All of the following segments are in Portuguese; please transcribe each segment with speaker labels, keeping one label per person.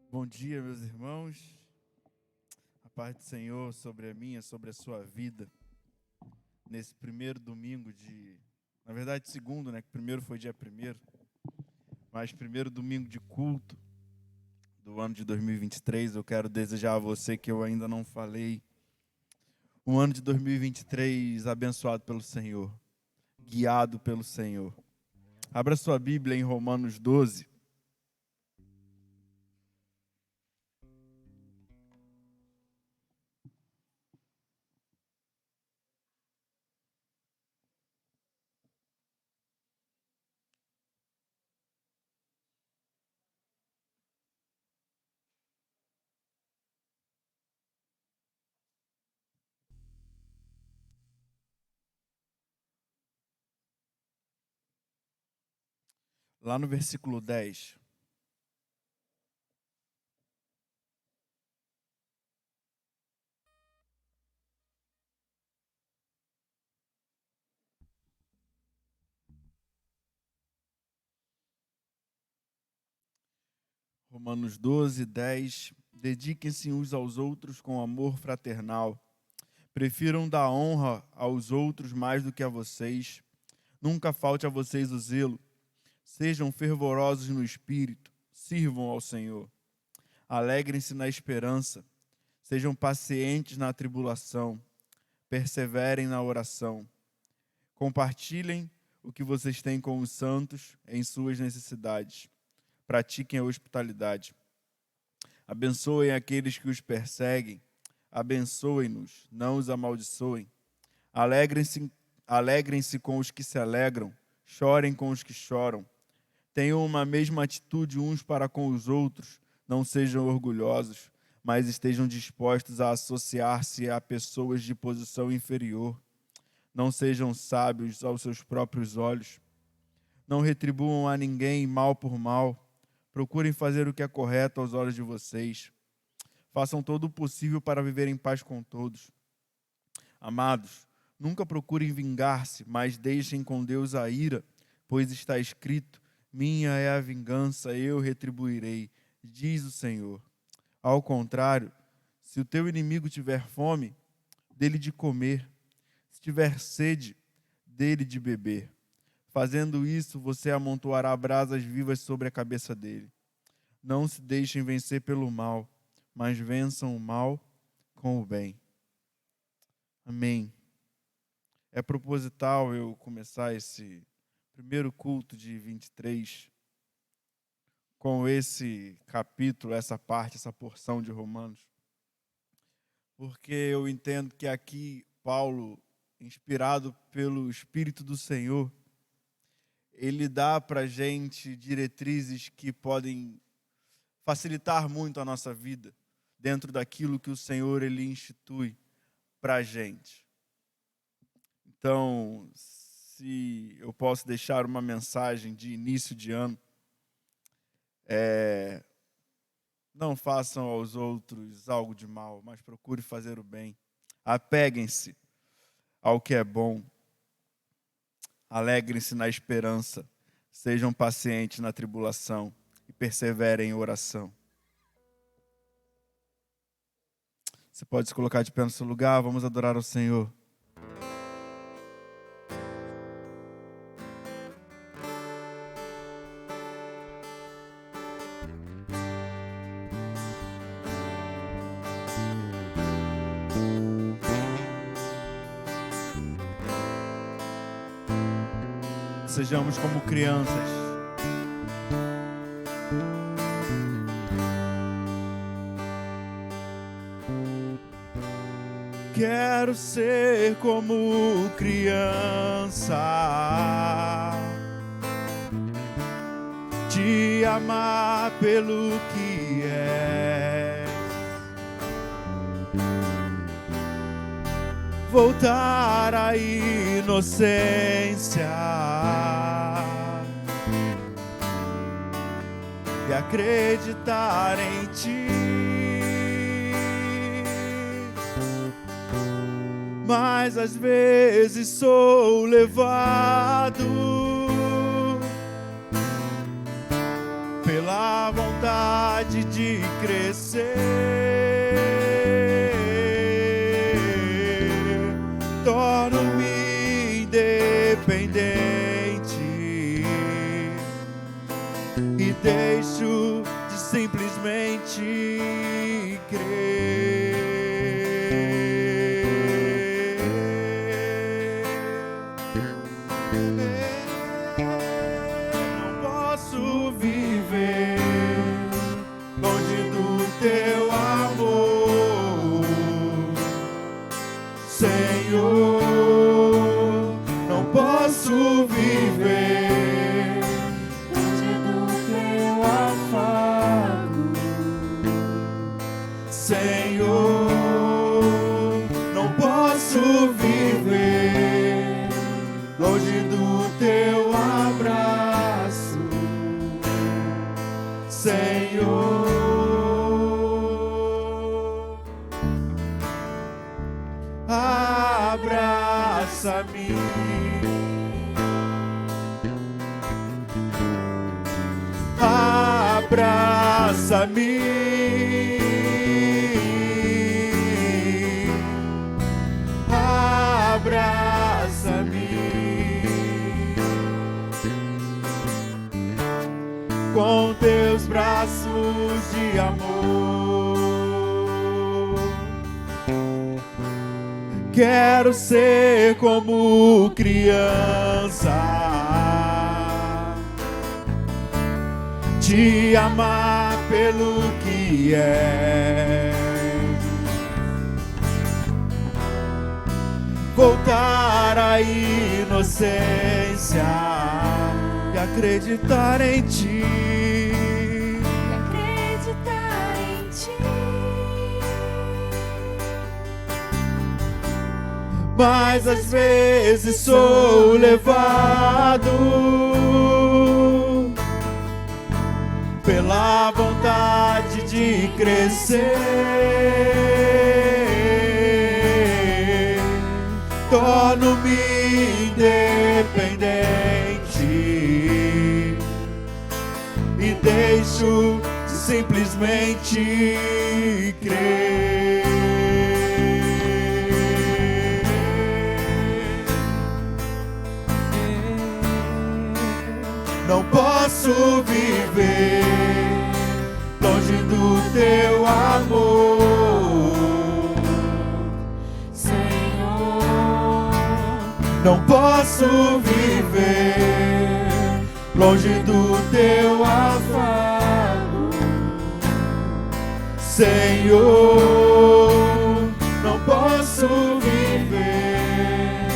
Speaker 1: Bom dia, meus irmãos. A paz do Senhor sobre a minha, sobre a sua vida. Nesse primeiro domingo Na verdade, segundo, né? Que primeiro foi dia 1º. Mas primeiro domingo de culto do ano de 2023. Eu quero desejar a você que eu ainda não falei. Um ano de 2023 abençoado pelo Senhor. Guiado pelo Senhor. Abra sua Bíblia em Romanos 12. Lá no versículo 10. Romanos 12, 10. Dediquem-se uns aos outros com amor fraternal. Prefiram dar honra aos outros mais do que a vocês. Nunca falte a vocês o zelo. Sejam fervorosos no espírito. Sirvam ao Senhor. Alegrem-se na esperança. Sejam pacientes na tribulação. Perseverem na oração. Compartilhem o que vocês têm com os santos em suas necessidades. Pratiquem a hospitalidade. Abençoem aqueles que os perseguem. Abençoem-nos, não os amaldiçoem. Alegrem-se com os que se alegram. Chorem com os que choram. Tenham uma mesma atitude uns para com os outros. Não sejam orgulhosos, mas estejam dispostos a associar-se a pessoas de posição inferior. Não sejam sábios aos seus próprios olhos. Não retribuam a ninguém mal por mal. Procurem fazer o que é correto aos olhos de vocês. Façam todo o possível para viver em paz com todos. Amados, nunca procurem vingar-se, mas deixem com Deus a ira, pois está escrito: minha é a vingança, eu retribuirei, diz o Senhor. Ao contrário, se o teu inimigo tiver fome, dê-lhe de comer. Se tiver sede, dê-lhe de beber. Fazendo isso, você amontoará brasas vivas sobre a cabeça dele. Não se deixem vencer pelo mal, mas vençam o mal com o bem. Amém. É proposital eu começar esse primeiro culto de 23 com esse capítulo, essa parte, essa porção de Romanos. Porque eu entendo que aqui Paulo, inspirado pelo Espírito do Senhor, ele dá para a gente diretrizes que podem facilitar muito a nossa vida dentro daquilo que o Senhor ele institui para a gente. Então, se eu posso deixar uma mensagem de início de ano, não façam aos outros algo de mal, mas procure fazer o bem. Apeguem-se ao que é bom. Alegrem-se na esperança. Sejam pacientes na tribulação e perseverem em oração. Você pode se colocar de pé no seu lugar, vamos adorar ao Senhor. Sejamos como crianças. Quero ser como criança, te amar pelo que és, voltar à inocência e acreditar em ti. mas às vezes sou levado pela vontade de crescer. Torno-me independente e deixo de simplesmente crer. Não posso viver longe do teu amor, Senhor. Não posso viver longe do teu afago, Senhor. Não posso viver longe do teu abraço, Senhor. Abraça-me, abraça-me, abraça-me com teus braços de amor. Quero ser como criança, te amar pelo que é, voltar à inocência e acreditar em ti. Mas às vezes sou levado pela vontade de crescer. Torno-me independente e deixo de simplesmente crer. Não posso viver longe do teu amor, Senhor. Não posso viver longe do teu afago, Senhor. Não posso viver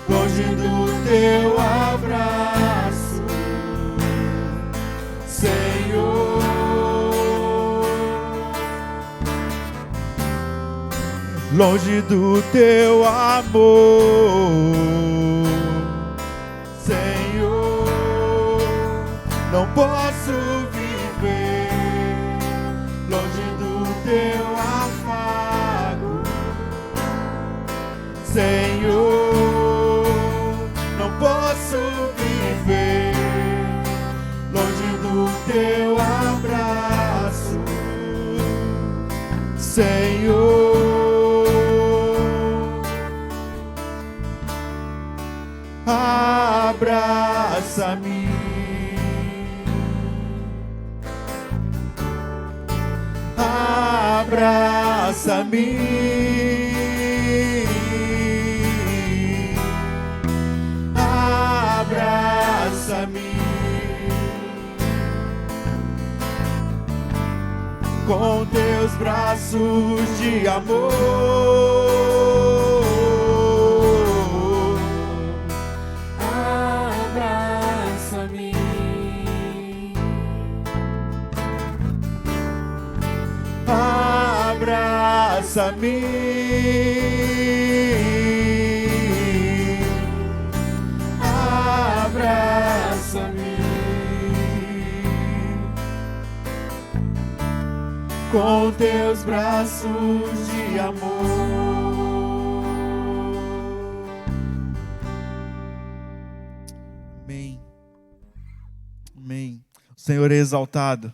Speaker 1: longe do teu abraço, Senhor. Longe do teu amor, Senhor. Não posso viver longe do teu afago, Senhor. Não posso viver longe do teu abraço, Senhor. Abraça-me, abraça-me, abraça-me com teus braços de amor. Abraça-me, abraça-me, abraça-me com teus braços de amor. Amém. O Senhor é exaltado.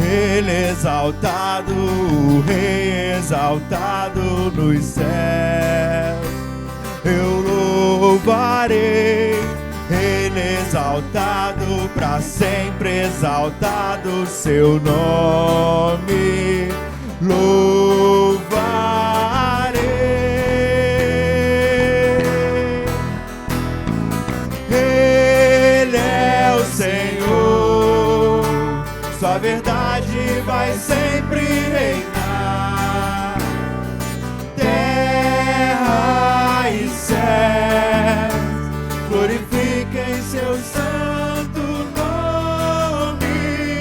Speaker 1: Ele exaltado, o Rei exaltado nos céus, eu louvarei. Ele exaltado, para sempre exaltado, seu nome louvarei. Ele é o Senhor, sua verdade vai sempre reinar. Terra e céu glorifiquem seu santo nome.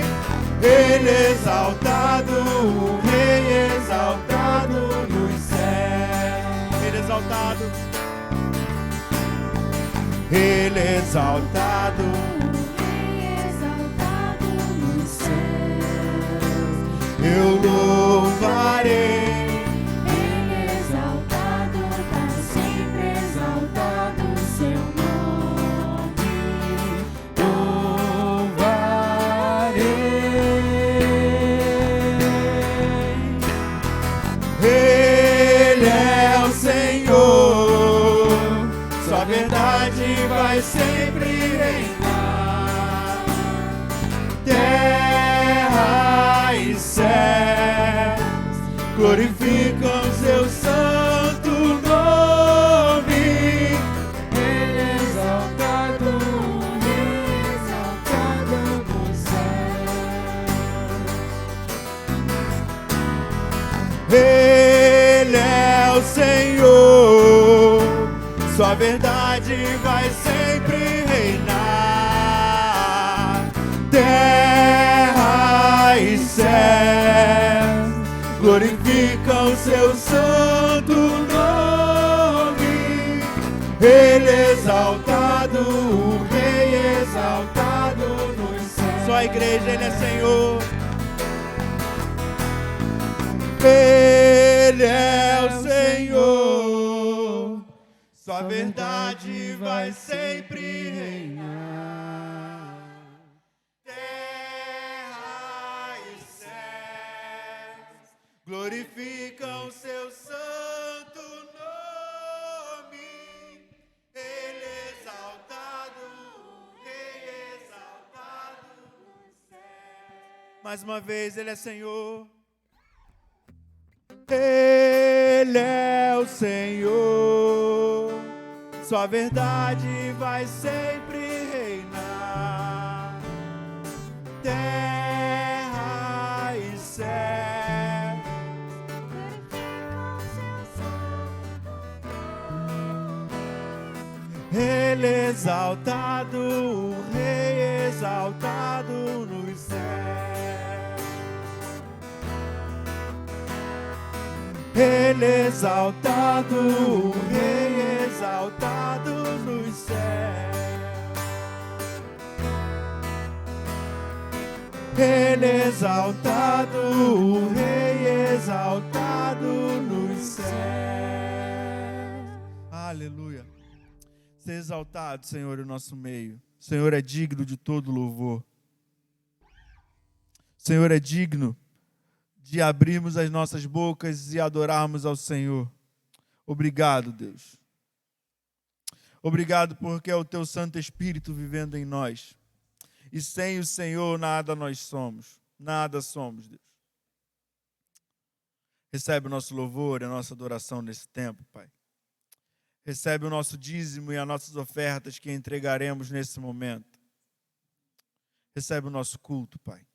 Speaker 1: Ele exaltado, o Rei exaltado nos céus. Ele exaltado, Ele exaltado, eu louvarei.
Speaker 2: Ele exaltado, para sempre exaltado, seu nome louvarei.
Speaker 1: Ele é o Senhor, sua verdade vai sempre reinar. Terra e céus glorificam seu santo nome.
Speaker 2: Ele exaltado, Rei exaltado nos céus.
Speaker 1: Ele é o Senhor, sua verdade vai sempre reinar. Terra e céus glorificam seu santo nome. Ele exaltado, o Rei exaltado nos céus. Só a igreja, Ele é Senhor. Ele é o Senhor, sua verdade vai sempre reinar. Terra e céus glorificam seu santo nome. Ele exaltado, Rei exaltado nos céus. Mais uma vez, Ele é Senhor. Ele é o Senhor, sua verdade vai sempre reinar. Terra e céu Ele exaltado, o Rei exaltado nos céus. Ele exaltado, o Rei exaltado nos céus. Ele exaltado, o Rei exaltado nos céus. Aleluia. Ser exaltado, Senhor, em nosso meio. O Senhor é digno de todo louvor. O Senhor é digno de abrirmos as nossas bocas e adorarmos ao Senhor. Obrigado, Deus. Obrigado porque é o Teu Santo Espírito vivendo em nós. E sem o Senhor nada nós somos. Nada somos, Deus. Recebe o nosso louvor e a nossa adoração nesse tempo, Pai. Recebe o nosso dízimo e as nossas ofertas que entregaremos nesse momento. Recebe o nosso culto, Pai.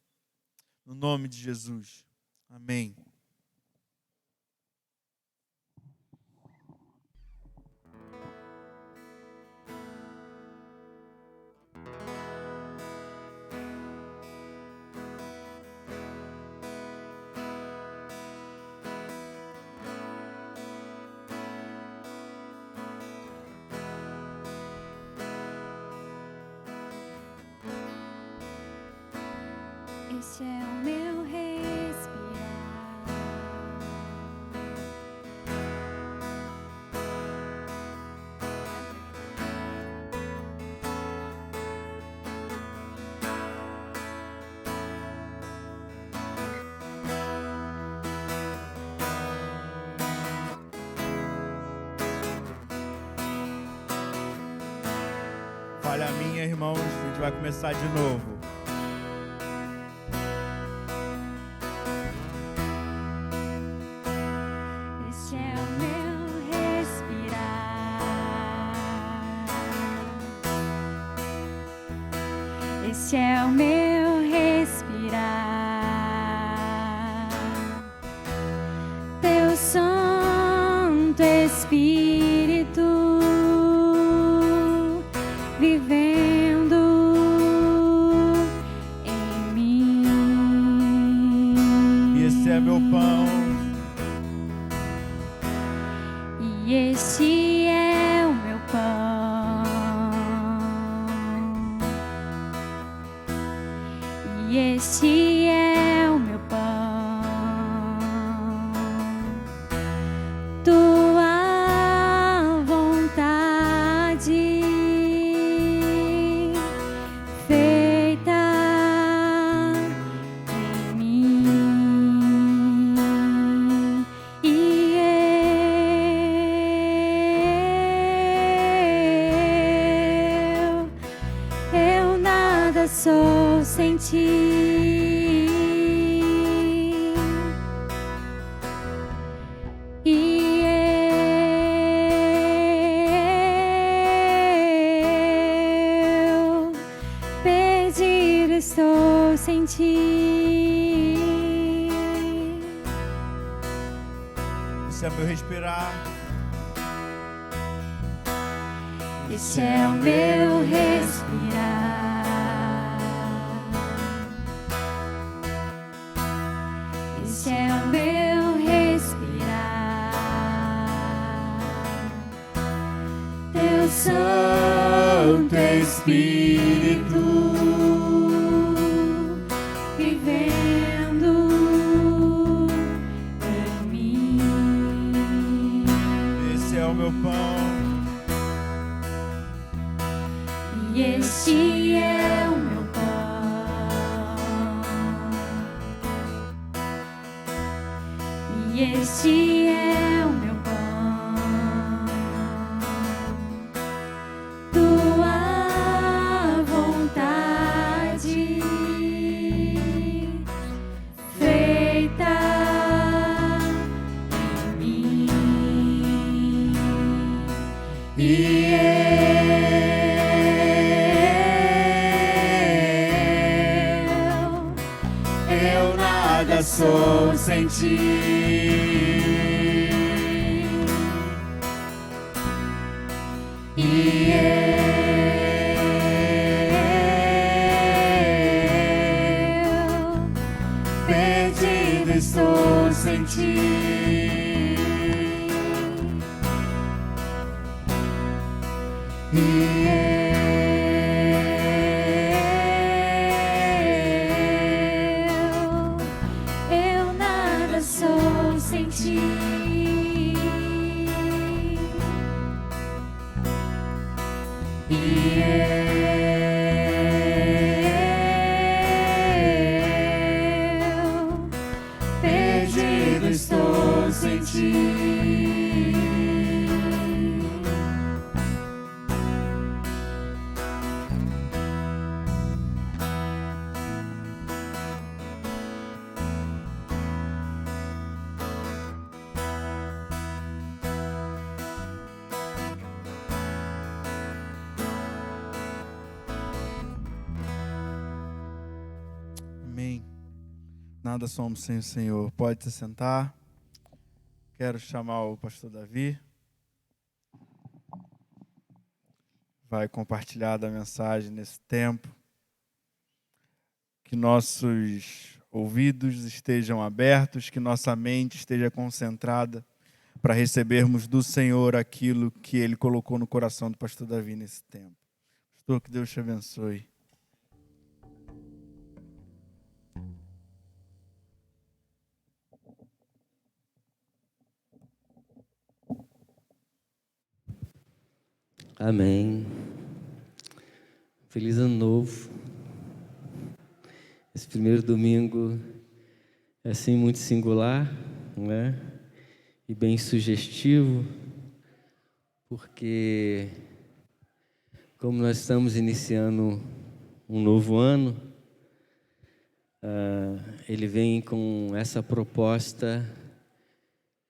Speaker 1: No nome de Jesus. Amém.
Speaker 2: Este é o meu respirar.
Speaker 1: Falha minha, irmãos, a gente vai começar de novo.
Speaker 2: Este é o meu respirar. Este é o meu respirar. Teu Santo Espírito vivendo em mim.
Speaker 1: E esse é meu pão.
Speaker 2: E este é o meu pão. E este é o meu pão. Tua vontade feita em mim. E eu nada sou sem ti. E eu perdido estou sem ti.
Speaker 1: Esse é meu respirar.
Speaker 2: Este é o meu respirar. Este é o meu respirar. Teu Santo Espírito vivendo em mim.
Speaker 1: Esse é o meu pão.
Speaker 2: E este é o meu pão. E este é o meu pão. Tua vontade feita em mim. E eu nada sou sem ti. E eu perdido estou sem ti. Eu nada sou sem ti. E eu perdido estou sem ti.
Speaker 1: Amém. Nada somos sem o Senhor. Pode se sentar. Quero chamar o pastor Davi. Vai compartilhar da mensagem nesse tempo. Que nossos ouvidos estejam abertos, que nossa mente esteja concentrada para recebermos do Senhor aquilo que Ele colocou no coração do pastor Davi nesse tempo. Pastor, que Deus te abençoe.
Speaker 3: Amém. Feliz ano novo. Esse primeiro domingo é assim muito singular, né? E bem sugestivo, porque como nós estamos iniciando um novo ano, ele vem com essa proposta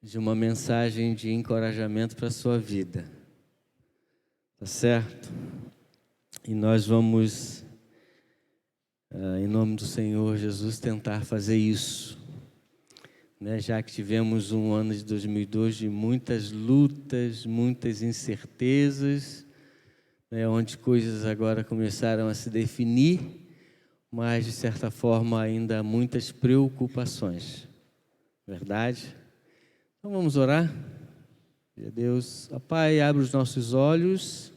Speaker 3: de uma mensagem de encorajamento para a sua vida. Tá certo? E nós vamos, em nome do Senhor Jesus, tentar fazer isso, né? Já que tivemos um ano de 2002 de muitas lutas, muitas incertezas, né? Onde coisas agora começaram a se definir, mas de certa forma ainda há muitas preocupações. Verdade? Então vamos orar? Deus, ó Pai, abre os nossos olhos,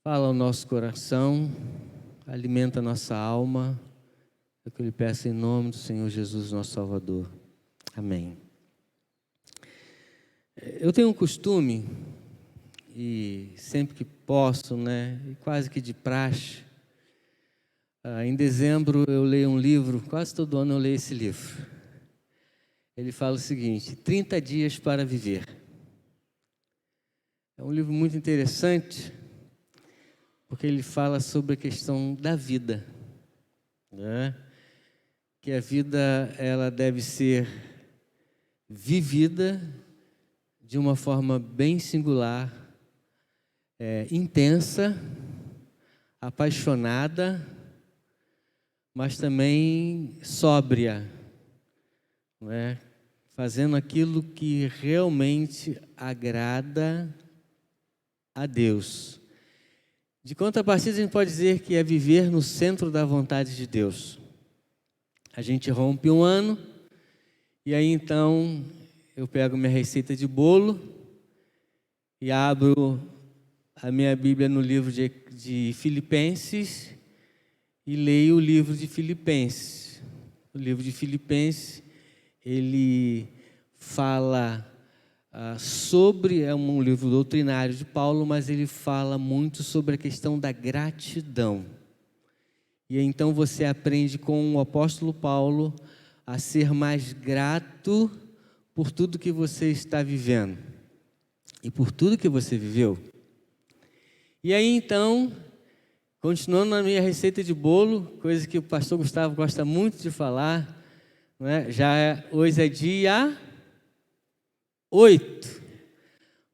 Speaker 3: fala ao nosso coração, alimenta a nossa alma. É o que eu lhe peço em nome do Senhor Jesus, nosso Salvador. Amém. Eu tenho um costume, e sempre que posso, né, e quase que de praxe, em dezembro eu leio um livro, quase todo ano eu leio esse livro. Ele fala o seguinte: 30 dias para viver. É um livro muito interessante, porque ele fala sobre a questão da vida, né? Que a vida ela deve ser vivida de uma forma bem singular, intensa, apaixonada, mas também sóbria, não é? Fazendo aquilo que realmente agrada a Deus. De contrapartida, a gente pode dizer que é viver no centro da vontade de Deus. A gente rompe um ano, e aí então eu pego minha receita de bolo e abro a minha Bíblia no livro de Filipenses e leio o livro de Filipenses. O livro de Filipenses, ele fala sobre, é um livro doutrinário de Paulo, mas ele fala muito sobre a questão da gratidão. E então você aprende com o apóstolo Paulo a ser mais grato por tudo que você está vivendo e por tudo que você viveu. E aí então, continuando na minha receita de bolo, coisa que o pastor Gustavo gosta muito de falar, né? Hoje é dia 8,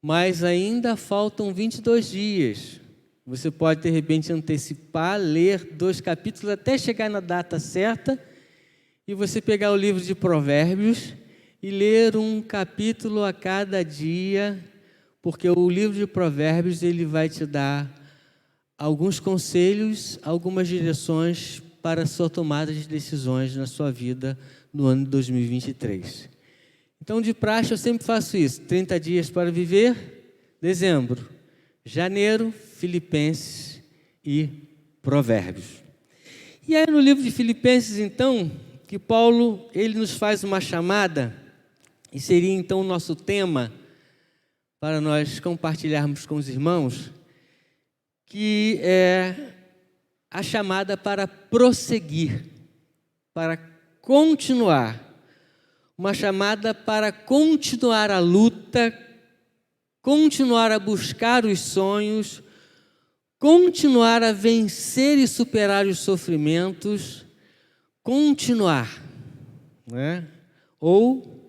Speaker 3: mas ainda faltam 22 dias. Você pode, de repente, antecipar, ler 2 capítulos até chegar na data certa e você pegar o livro de Provérbios e ler um capítulo a cada dia, porque o livro de Provérbios ele vai te dar alguns conselhos, algumas direções para a sua tomada de decisões na sua vida no ano de 2023. Então, de praxe, eu sempre faço isso. 30 dias para viver, dezembro. Janeiro, Filipenses e Provérbios. E aí no livro de Filipenses, então, que Paulo, ele nos faz uma chamada, e seria então o nosso tema, para nós compartilharmos com os irmãos, que é a chamada para prosseguir, para continuar. Uma chamada para continuar a luta, continuar a buscar os sonhos, continuar a vencer e superar os sofrimentos, continuar, né? Ou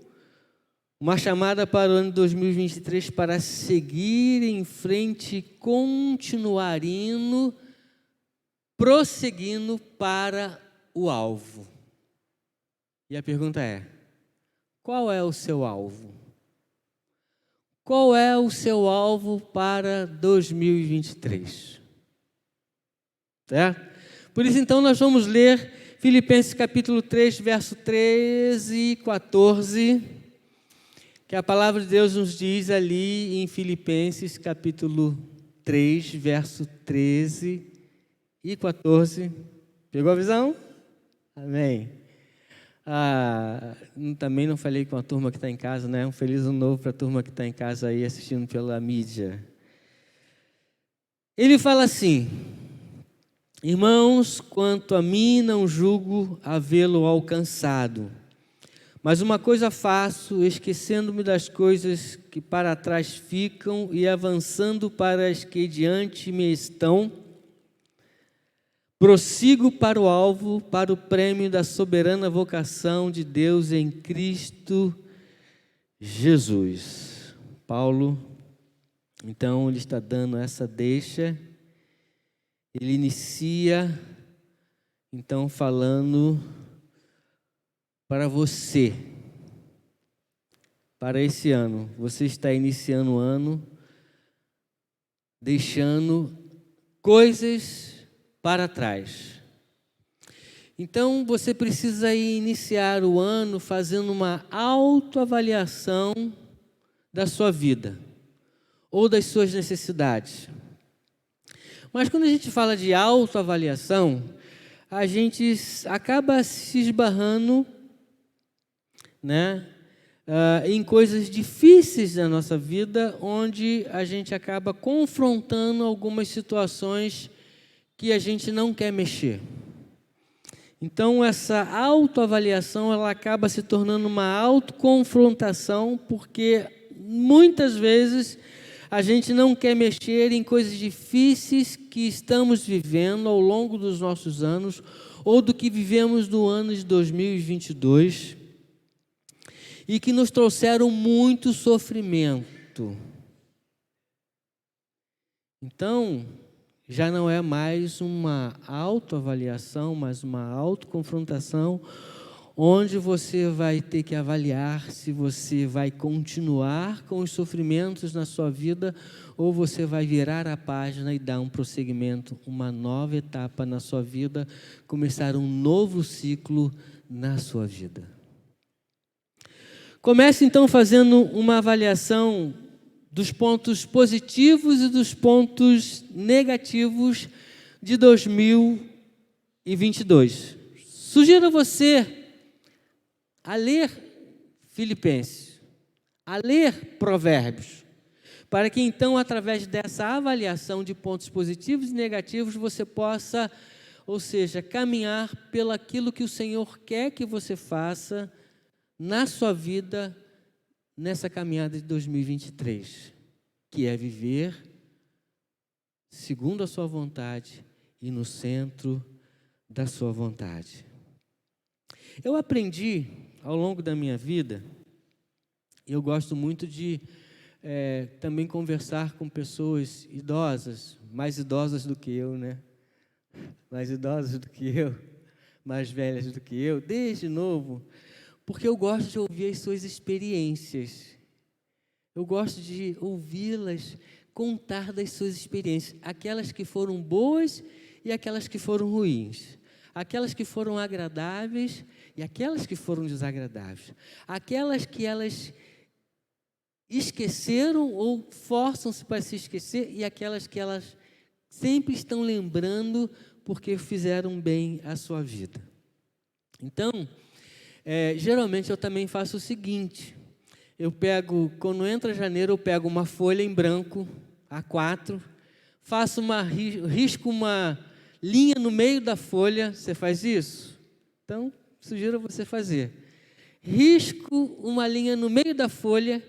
Speaker 3: uma chamada para o ano 2023 para seguir em frente e continuar indo, prosseguindo para o alvo. E a pergunta é: qual é o seu alvo? Qual é o seu alvo para 2023? Certo? Por isso, então, nós vamos ler Filipenses capítulo 3, verso 13 e 14, que a palavra de Deus nos diz ali em Filipenses capítulo 3, verso 13 e 14. Pegou a visão? Amém. Também não falei com a turma que está em casa, né? Um feliz ano novo para a turma que está em casa aí assistindo pela mídia. Ele fala assim: irmãos, quanto a mim não julgo havê-lo alcançado, mas uma coisa faço, esquecendo-me das coisas que para trás ficam e avançando para as que diante me estão, prossigo para o alvo, para o prêmio da soberana vocação de Deus em Cristo Jesus. Paulo, então, ele está dando essa deixa. Ele inicia, então, falando para você, para esse ano. Você está iniciando o ano, deixando coisas para trás. Então, você precisa iniciar o ano fazendo uma autoavaliação da sua vida ou das suas necessidades. Mas quando a gente fala de autoavaliação, a gente acaba se esbarrando, né, em coisas difíceis da nossa vida, onde a gente acaba confrontando algumas situações que a gente não quer mexer. Então, essa autoavaliação, ela acaba se tornando uma autoconfrontação, porque muitas vezes a gente não quer mexer em coisas difíceis que estamos vivendo ao longo dos nossos anos, ou do que vivemos no ano de 2022, e que nos trouxeram muito sofrimento. Então, já não é mais uma autoavaliação, mas uma autoconfrontação, onde você vai ter que avaliar se você vai continuar com os sofrimentos na sua vida ou você vai virar a página e dar um prosseguimento, uma nova etapa na sua vida, começar um novo ciclo na sua vida. Comece então fazendo uma avaliação dos pontos positivos e dos pontos negativos de 2022. Sugiro a você a ler Filipenses, a ler Provérbios, para que então, através dessa avaliação de pontos positivos e negativos, você possa, ou seja, caminhar pelo aquilo que o Senhor quer que você faça na sua vida, nessa caminhada de 2023, que é viver segundo a sua vontade e no centro da sua vontade. Eu aprendi ao longo da minha vida, eu gosto muito de também conversar com pessoas idosas, mais idosas do que eu, né? Mais idosas do que eu, mais velhas do que eu, desde novo, porque eu gosto de ouvir as suas experiências. Eu gosto de ouvi-las contar das suas experiências, aquelas que foram boas e aquelas que foram ruins, aquelas que foram agradáveis e aquelas que foram desagradáveis, aquelas que elas esqueceram ou forçam-se para se esquecer e aquelas que elas sempre estão lembrando porque fizeram bem à sua vida. Então, geralmente eu também faço o seguinte: quando entra janeiro, eu pego uma folha em branco, A4, risco uma linha no meio da folha. Você faz isso? Então, sugiro você fazer. Risco uma linha no meio da folha,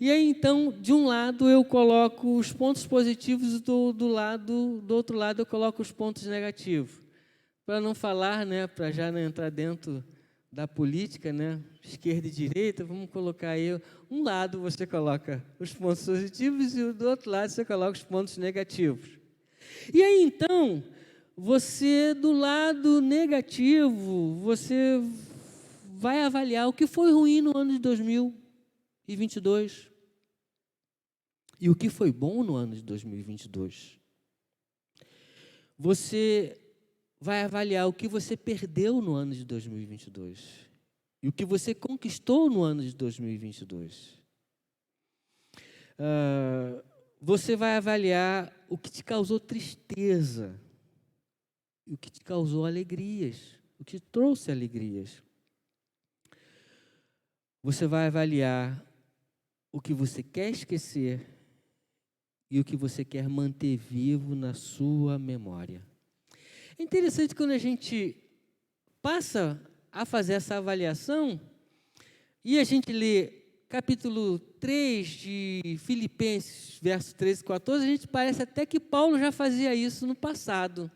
Speaker 3: e aí então, de um lado eu coloco os pontos positivos e do outro lado eu coloco os pontos negativos. Para não falar, né, para já não entrar dentro da política, né, esquerda e direita, vamos colocar aí, um lado você coloca os pontos positivos e do outro lado você coloca os pontos negativos. E aí então, você do lado negativo, você vai avaliar o que foi ruim no ano de 2022 e o que foi bom no ano de 2022. Você vai avaliar o que você perdeu no ano de 2022 e o que você conquistou no ano de 2022. Você vai avaliar o que te causou tristeza e o que te causou alegrias, o que te trouxe alegrias. Você vai avaliar o que você quer esquecer e o que você quer manter vivo na sua memória. É interessante quando a gente passa a fazer essa avaliação e a gente lê capítulo 3 de Filipenses, versos 13 e 14, a gente parece até que Paulo já fazia isso no passado.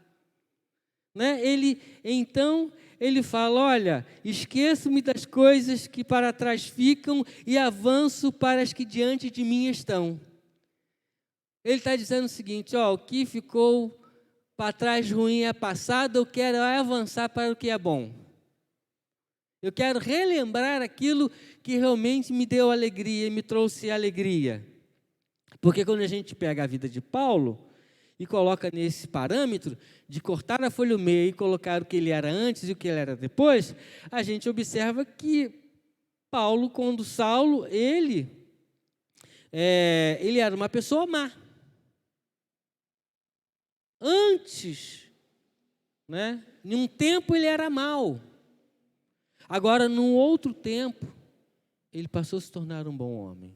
Speaker 3: Né? Ele fala, olha, esqueço-me das coisas que para trás ficam e avanço para as que diante de mim estão. Ele está dizendo o seguinte, o que ficou para trás ruim é passado, eu quero avançar para o que é bom. Eu quero relembrar aquilo que realmente me deu alegria e me trouxe alegria. Porque quando a gente pega a vida de Paulo e coloca nesse parâmetro de cortar a folha ao meio e colocar o que ele era antes e o que ele era depois, a gente observa que Paulo, quando Saulo, ele era uma pessoa má. Antes, né, em um tempo ele era mau. Agora, num outro tempo, ele passou a se tornar um bom homem.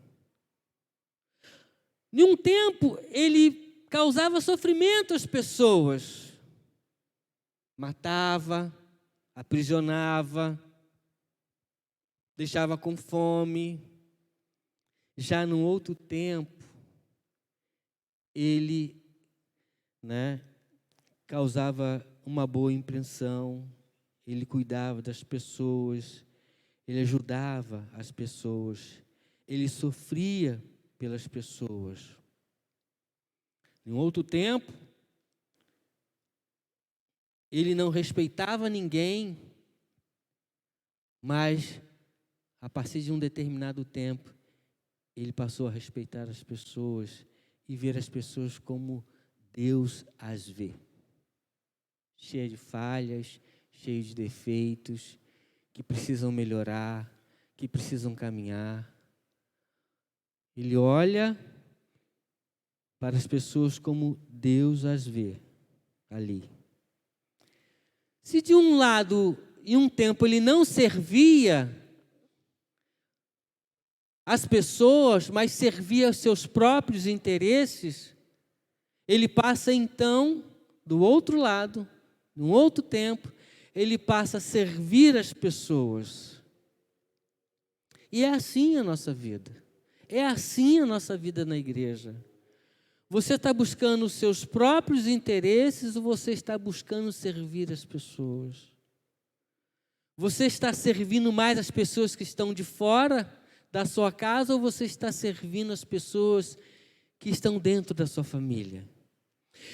Speaker 3: Em um tempo, ele causava sofrimento às pessoas. Matava, aprisionava, deixava com fome. Já num outro tempo, ele causava uma boa impressão, ele cuidava das pessoas, ele ajudava as pessoas, ele sofria pelas pessoas. Em outro tempo, ele não respeitava ninguém, mas a partir de um determinado tempo, ele passou a respeitar as pessoas e ver as pessoas como Deus as vê. Cheia de falhas, cheio de defeitos, que precisam melhorar, que precisam caminhar. Ele olha para as pessoas como Deus as vê ali. Se de um lado, em um tempo, ele não servia as pessoas, mas servia aos seus próprios interesses, ele passa então, do outro lado, num outro tempo, ele passa a servir as pessoas. E é assim a nossa vida. É assim a nossa vida na igreja. Você está buscando os seus próprios interesses ou você está buscando servir as pessoas? Você está servindo mais as pessoas que estão de fora da sua casa ou você está servindo as pessoas que estão dentro da sua família?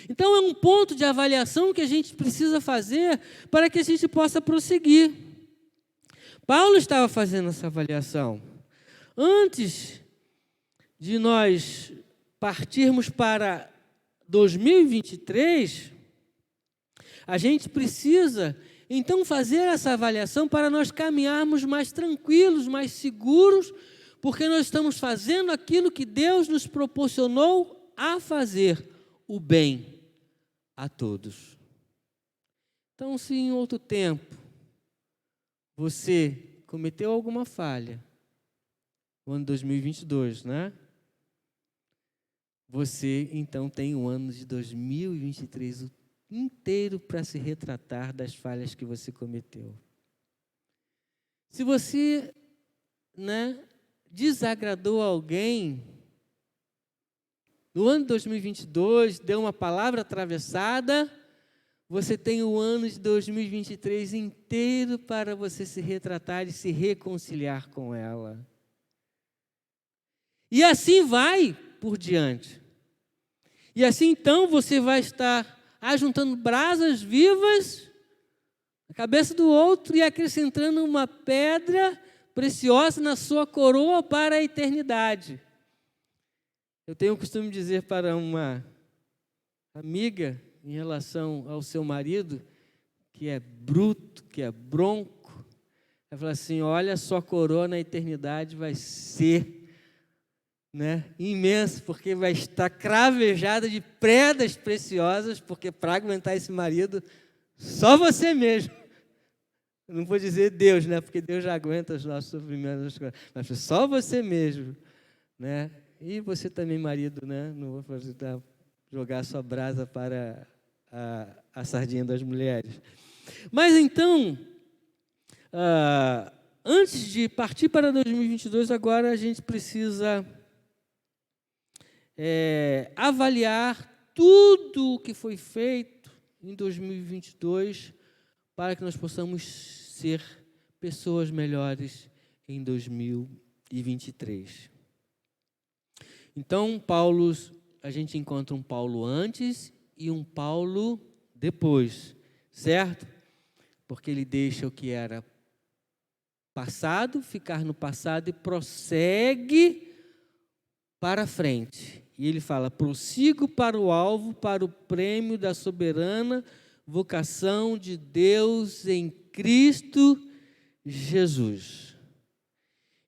Speaker 3: Então é um ponto de avaliação que a gente precisa fazer para que a gente possa prosseguir. Paulo estava fazendo essa avaliação. Antes de nós partirmos para 2023, a gente precisa então fazer essa avaliação para nós caminharmos mais tranquilos, mais seguros, porque nós estamos fazendo aquilo que Deus nos proporcionou a fazer, o bem a todos. Então, se em outro tempo você cometeu alguma falha, no ano 2022, né? Você, então, tem o ano de 2023 inteiro para se retratar das falhas que você cometeu. Se você, desagradou alguém, no ano de 2022, deu uma palavra atravessada, você tem o ano de 2023 inteiro para você se retratar e se reconciliar com ela. E assim vai por diante. E assim, então, você vai estar ajuntando brasas vivas na cabeça do outro e acrescentando uma pedra preciosa na sua coroa para a eternidade. Eu tenho o costume de dizer para uma amiga, em relação ao seu marido, que é bruto, que é bronco, ela fala assim, olha, a sua coroa na eternidade vai ser imensa, porque vai estar cravejada de pedras preciosas, porque para aguentar esse marido, só você mesmo. Eu não vou dizer Deus, porque Deus já aguenta os nossos sofrimentos, mas só você mesmo, E você também, marido, né? Não vou jogar a sua brasa para a sardinha das mulheres. Mas então, antes de partir para 2022, agora a gente precisa avaliar tudo o que foi feito em 2022 para que nós possamos ser pessoas melhores em 2023. Então, a gente encontra um Paulo antes e um Paulo depois, certo? Porque ele deixa o que era passado, ficar no passado e prossegue para frente. E ele fala: prossigo para o alvo, para o prêmio da soberana vocação de Deus em Cristo Jesus.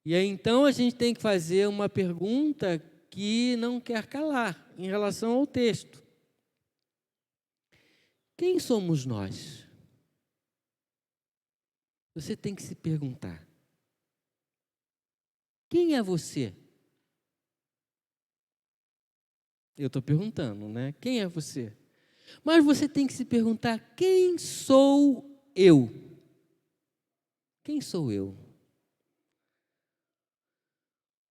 Speaker 3: E aí então a gente tem que fazer uma pergunta que não quer calar em relação ao texto. Quem somos nós? Você tem que se perguntar. Quem é você? Eu estou perguntando, né? Quem é você? Mas você tem que se perguntar: quem sou eu? Quem sou eu?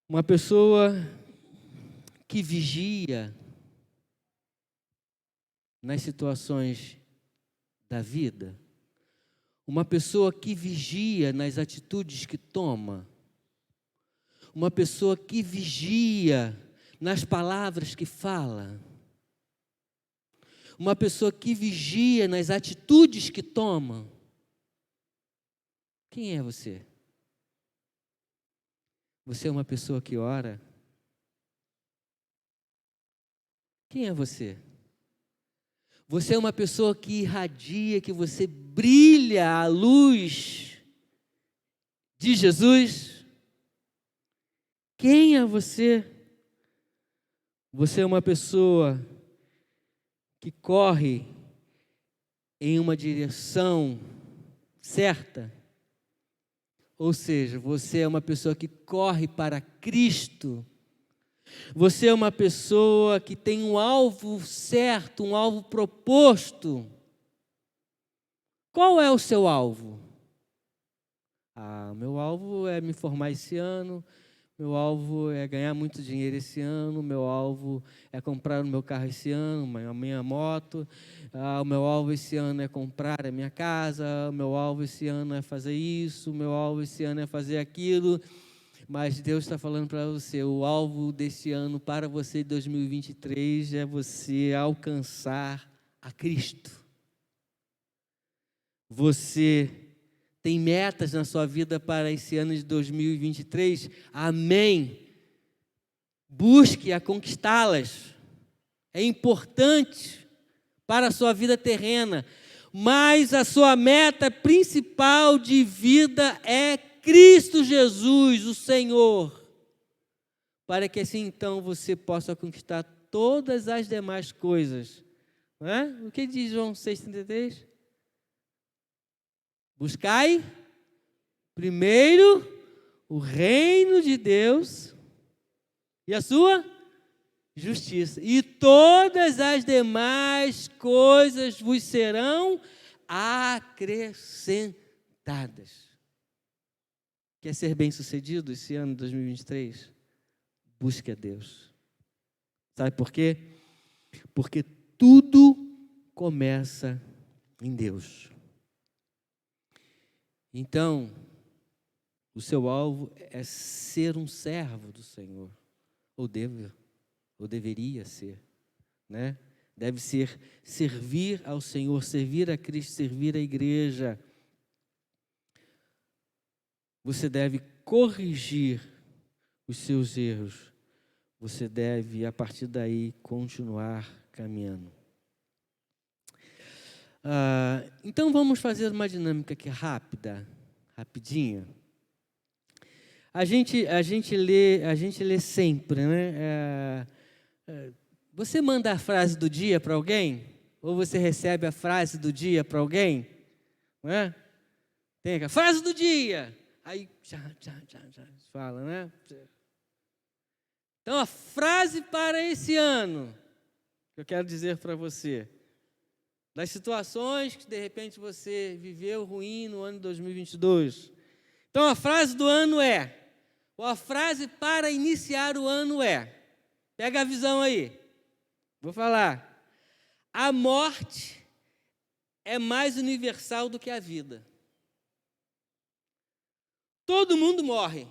Speaker 3: Uma pessoa que vigia nas situações da vida, uma pessoa que vigia nas atitudes que toma, uma pessoa que vigia nas palavras que fala, uma pessoa que vigia nas atitudes que toma. Quem é você? Você é uma pessoa que ora? Quem é você? Você é uma pessoa que irradia, que você brilha à luz de Jesus? Quem é você? Você é uma pessoa que corre em uma direção certa? Ou seja, você é uma pessoa que corre para Cristo? Você é uma pessoa que tem um alvo certo, um alvo proposto? Qual é o seu alvo? Meu alvo é me formar esse ano, meu alvo é ganhar muito dinheiro esse ano, meu alvo é comprar o meu carro esse ano, a minha moto, o meu alvo esse ano é comprar a minha casa, o meu alvo esse ano é fazer isso, o meu alvo esse ano é fazer aquilo. Mas Deus está falando para você: o alvo desse ano para você, 2023, é você alcançar a Cristo. Você tem metas na sua vida para esse ano de 2023? Amém. Busque a conquistá-las. É importante para a sua vida terrena, mas a sua meta principal de vida é Cristo Jesus, o Senhor, para que assim então você possa conquistar todas as demais coisas. Não é? O que diz João 6,33? Buscai primeiro o reino de Deus e a sua justiça, e todas as demais coisas vos serão acrescentadas. Quer ser bem-sucedido esse ano de 2023? Busque a Deus. Sabe por quê? Porque tudo começa em Deus. Então, o seu alvo é ser um servo do Senhor, ou deveria ser, né? Deve ser servir ao Senhor, servir a Cristo, servir a igreja. Você deve corrigir os seus erros. Você deve, a partir daí, continuar caminhando. Então, vamos fazer uma dinâmica aqui rapidinha. A gente lê sempre, né? Você manda a frase do dia para alguém? Ou você recebe a frase do dia para alguém? Não é? Tem a frase do dia. Aí, já, fala, né? Então, a frase para esse ano, que eu quero dizer para você, das situações que, de repente, você viveu ruim no ano de 2022. Então, a frase do ano ou a frase para iniciar o ano pega a visão aí, vou falar, a morte é mais universal do que a vida. Todo mundo morre,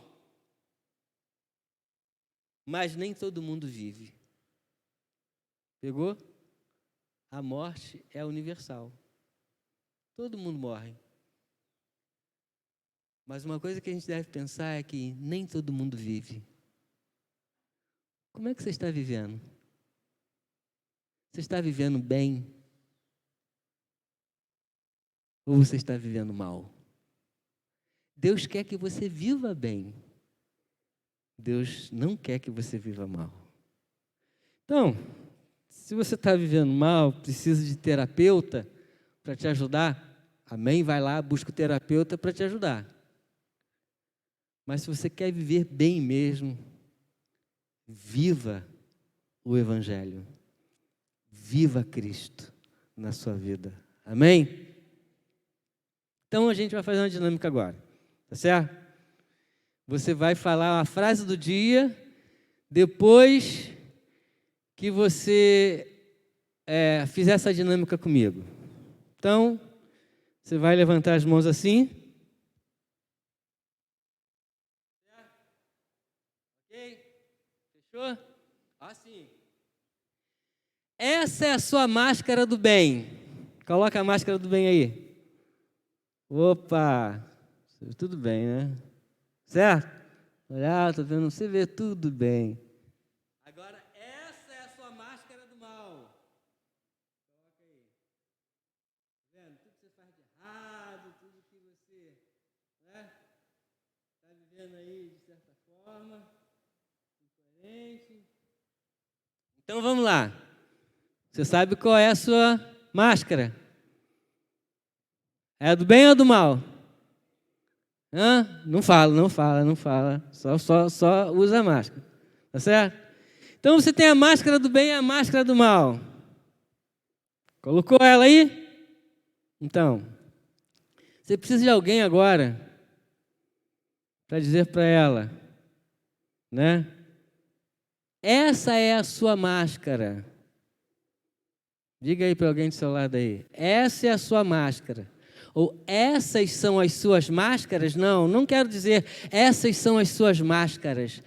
Speaker 3: mas nem todo mundo vive. Pegou? A morte é universal. Todo mundo morre. Mas uma coisa que a gente deve pensar é que nem todo mundo vive. Como é que você está vivendo? Você está vivendo bem? Ou você está vivendo mal? Deus quer que você viva bem. Deus não quer que você viva mal. Então, se você está vivendo mal, precisa de terapeuta para te ajudar, amém? Vai lá, busca o terapeuta para te ajudar. Mas se você quer viver bem mesmo, viva o Evangelho. Viva Cristo na sua vida. Amém? Então a gente vai fazer uma dinâmica agora. Tá certo? Você vai falar a frase do dia depois que você fizer essa dinâmica comigo. Então, você vai levantar as mãos assim. Ok? Fechou? Assim. Essa é a sua máscara do bem. Coloca a máscara do bem aí. Opa! Tudo bem, né? Certo? Olha, estou vendo você vê tudo bem. Agora, essa é a sua máscara do mal. Coloca aí. Tá vendo? Tudo que você faz de errado, tudo que você está vivendo aí de certa forma, diferente. Então, vamos lá. Você sabe qual é a sua máscara? É a do bem ou do mal? Não fala. Só usa a máscara. Tá certo? Então você tem a máscara do bem e a máscara do mal. Colocou ela aí? Então, você precisa de alguém agora para dizer para ela, né? Essa é a sua máscara. Diga aí para alguém do seu lado aí. Essa é a sua máscara. Ou essas são as suas máscaras? Não quero dizer essas são as suas máscaras.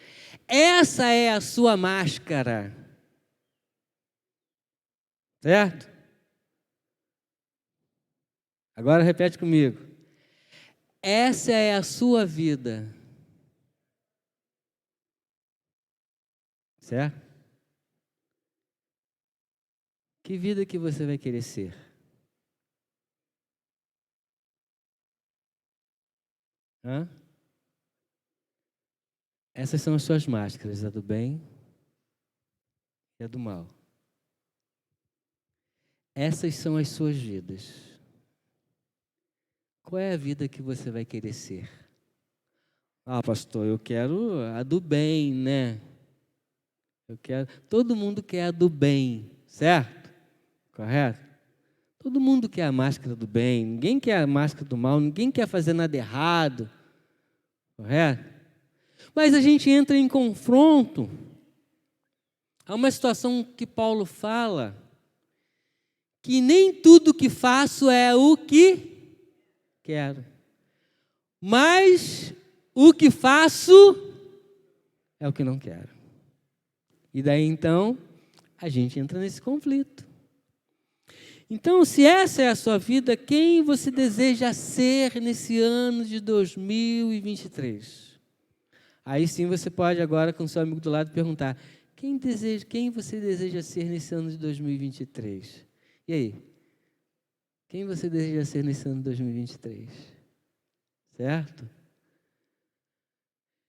Speaker 3: Essa é a sua máscara. Certo? Agora repete comigo. Essa é a sua vida. Certo? Que vida que você vai querer ser? Essas são as suas máscaras, a do bem e a do mal. Essas são as suas vidas. Qual é a vida que você vai querer ser? Pastor, eu quero a do bem, né? Todo mundo quer a do bem, certo? Correto? Todo mundo quer a máscara do bem, ninguém quer a máscara do mal, ninguém quer fazer nada errado. Correto? Mas a gente entra em confronto. Há uma situação que Paulo fala que nem tudo que faço é o que quero, mas o que faço é o que não quero. E daí então a gente entra nesse conflito. Então, se essa é a sua vida, quem você deseja ser nesse ano de 2023? Aí sim você pode agora com seu amigo do lado perguntar, quem você deseja ser nesse ano de 2023? E aí? Quem você deseja ser nesse ano de 2023? Certo?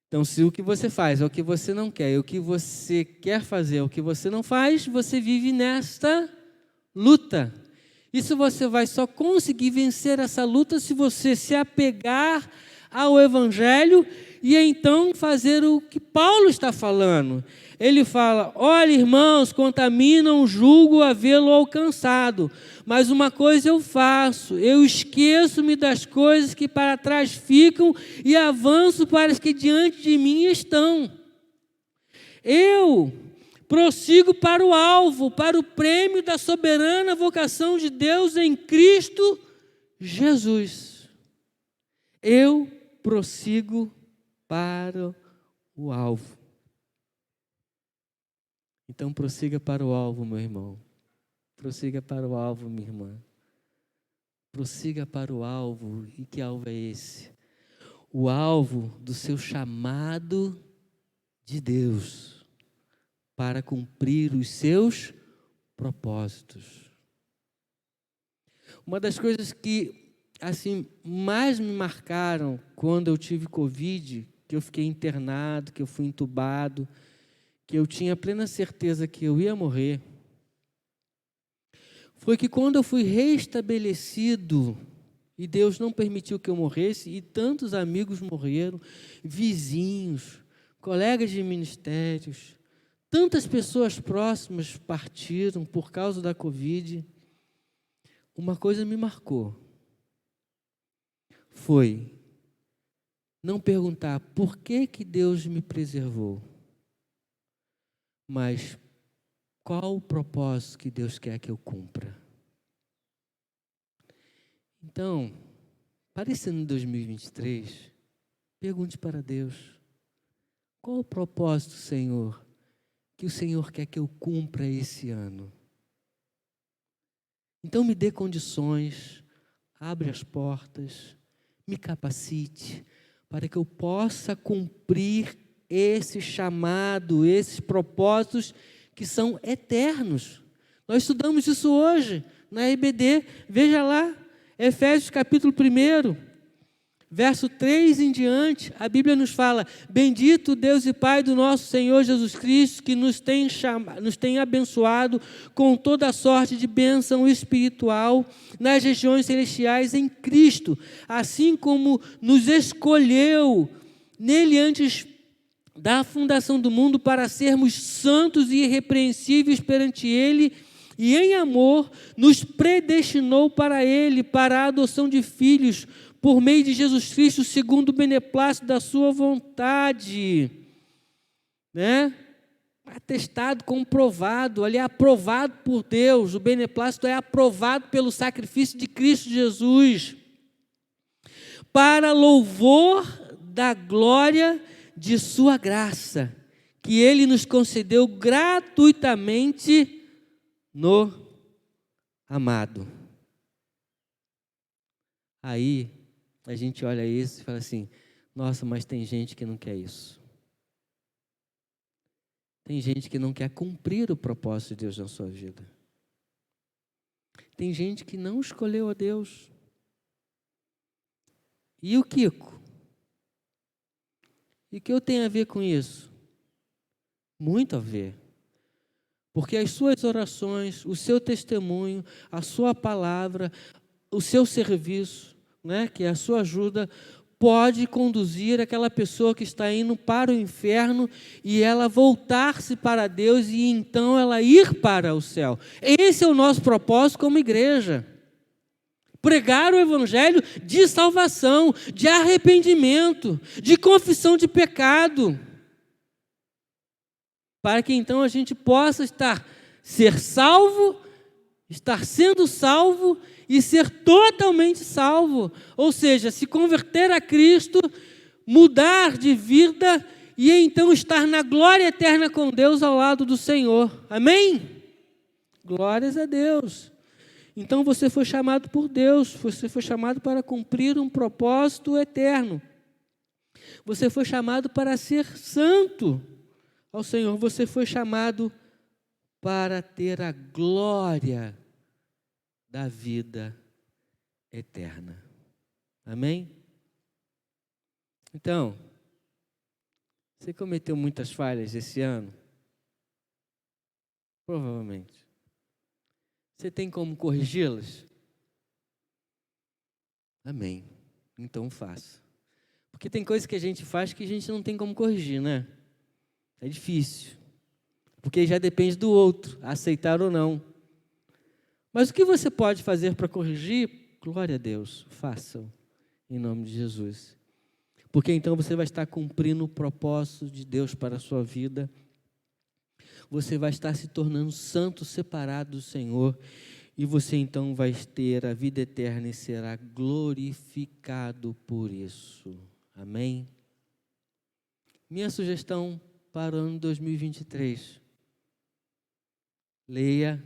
Speaker 3: Então, se o que você faz é o que você não quer, o que você quer fazer é o que você não faz, você vive nesta luta. Isso você vai só conseguir vencer essa luta se você se apegar ao Evangelho e então fazer o que Paulo está falando. ele fala: olha, irmãos, contaminam, julgo havê-lo alcançado, mas uma coisa eu faço, eu esqueço-me das coisas que para trás ficam e avanço para as que diante de mim estão. Eu prossigo para o alvo, para o prêmio da soberana vocação de Deus em Cristo Jesus. Eu prossigo para o alvo. Então prossiga para o alvo, meu irmão. Prossiga para o alvo, minha irmã. Prossiga para o alvo. E que alvo é esse? O alvo do seu chamado de Deus para cumprir os seus propósitos. Uma das coisas que assim mais me marcaram quando eu tive Covid, que eu fiquei internado, que eu fui entubado, que eu tinha plena certeza que eu ia morrer, foi que quando eu fui restabelecido, e Deus não permitiu que eu morresse, e tantos amigos morreram, vizinhos, colegas de ministérios, tantas pessoas próximas partiram por causa da Covid. Uma coisa me marcou, foi não perguntar por que Deus me preservou, mas qual o propósito que Deus quer que eu cumpra. Então, para esse ano de 2023, pergunte para Deus: qual o propósito, Senhor, que o Senhor quer que eu cumpra esse ano? Então me dê condições, abre as portas, me capacite, para que eu possa cumprir esse chamado, esses propósitos que são eternos. Nós estudamos isso hoje na EBD, veja lá, Efésios capítulo 1, verso 3 em diante, a Bíblia nos fala: bendito Deus e Pai do nosso Senhor Jesus Cristo, que nos tem abençoado com toda a sorte de bênção espiritual nas regiões celestiais em Cristo, assim como nos escolheu nele antes da fundação do mundo para sermos santos e irrepreensíveis perante Ele, e em amor nos predestinou para Ele, para a adoção de filhos, por meio de Jesus Cristo, segundo o beneplácito da sua vontade, né? Atestado, comprovado, ali é aprovado por Deus, o beneplácito é aprovado pelo sacrifício de Cristo Jesus, para louvor da glória de sua graça, que Ele nos concedeu gratuitamente no amado. Aí a gente olha isso e fala assim: nossa, mas tem gente que não quer isso. Tem gente que não quer cumprir o propósito de Deus na sua vida. Tem gente que não escolheu a Deus. E o Kiko? E o que eu tenho a ver com isso? Muito a ver. Porque as suas orações, o seu testemunho, a sua palavra, o seu serviço, né, que é a sua ajuda, pode conduzir aquela pessoa que está indo para o inferno e ela voltar-se para Deus e então ela ir para o céu. Esse é o nosso propósito como igreja. Pregar o evangelho de salvação, de arrependimento, de confissão de pecado, para que então a gente possa ser salvo, estar sendo salvo e ser totalmente salvo, ou seja, se converter a Cristo, mudar de vida e então estar na glória eterna com Deus ao lado do Senhor. Amém? Glórias a Deus. Então você foi chamado por Deus, você foi chamado para cumprir um propósito eterno. Você foi chamado para ser santo ao Senhor, você foi chamado para ter a glória da vida eterna. Amém? Então, você cometeu muitas falhas esse ano? Provavelmente. Você tem como corrigi-las? Amém. Então faça. Porque tem coisas que a gente faz que a gente não tem como corrigir, né? É difícil. porque já depende do outro, aceitar ou não. Mas o que você pode fazer para corrigir? Glória a Deus, façam, em nome de Jesus. Porque então você vai estar cumprindo o propósito de Deus para a sua vida. Você vai estar se tornando santo, separado do Senhor. E você então vai ter a vida eterna e será glorificado por isso. Amém? Minha sugestão para o ano 2023. Leia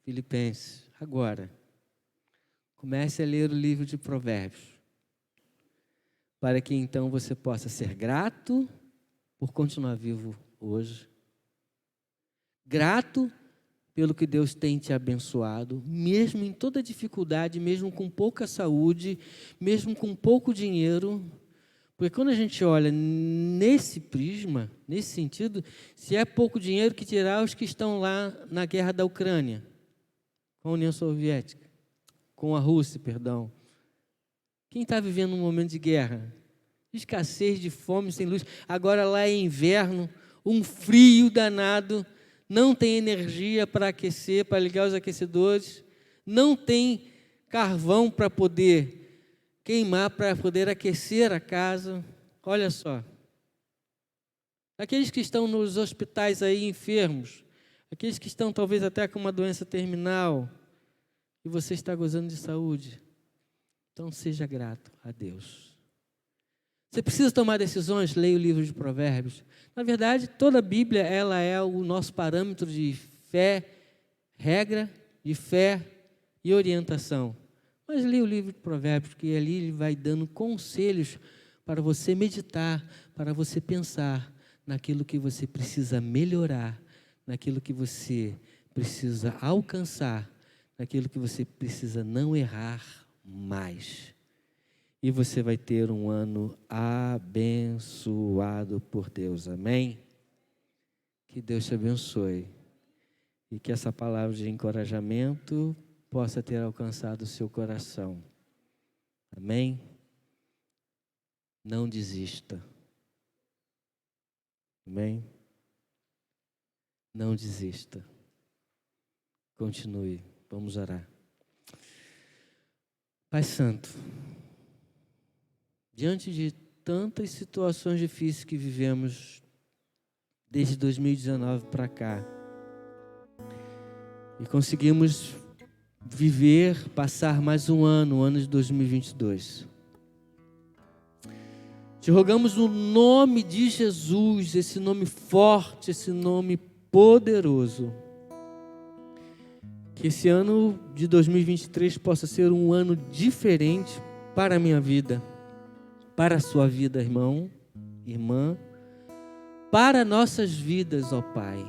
Speaker 3: Filipenses agora. Comece a ler o livro de Provérbios. Para que então você possa ser grato por continuar vivo hoje. Grato pelo que Deus tem te abençoado, mesmo em toda dificuldade, mesmo com pouca saúde, mesmo com pouco dinheiro. Porque quando a gente olha nesse prisma, nesse sentido, se é pouco dinheiro, que tirar os que estão lá na guerra da Ucrânia, com a União Soviética, com a Rússia, perdão. Quem está vivendo um momento de guerra? Escassez de fome, sem luz. Agora lá é inverno, um frio danado, não tem energia para aquecer, para ligar os aquecedores, não tem carvão para poder queimar, para poder aquecer a casa. Olha só. Aqueles que estão nos hospitais aí enfermos, aqueles que estão talvez até com uma doença terminal, e você está gozando de saúde, então seja grato a Deus. Você precisa tomar decisões, leia o livro de Provérbios. Na verdade, toda a Bíblia ela é o nosso parâmetro de fé, regra de fé e orientação. Mas leia o livro de Provérbios, porque ali ele vai dando conselhos para você meditar, para você pensar naquilo que você precisa melhorar, naquilo que você precisa alcançar, naquilo que você precisa não errar mais. E você vai ter um ano abençoado por Deus, amém? Que Deus te abençoe e que essa palavra de encorajamento possa ter alcançado o seu coração, amém? Não desista, amém? Não desista, continue, vamos orar. Pai Santo, diante de tantas situações difíceis que vivemos desde 2019 para cá, e conseguimos viver, passar mais um ano, o ano de 2022. Te rogamos no nome de Jesus, esse nome forte, esse nome poderoso, que esse ano de 2023 possa ser um ano diferente para a minha vida, para a sua vida, irmão, irmã, para nossas vidas, ó Pai.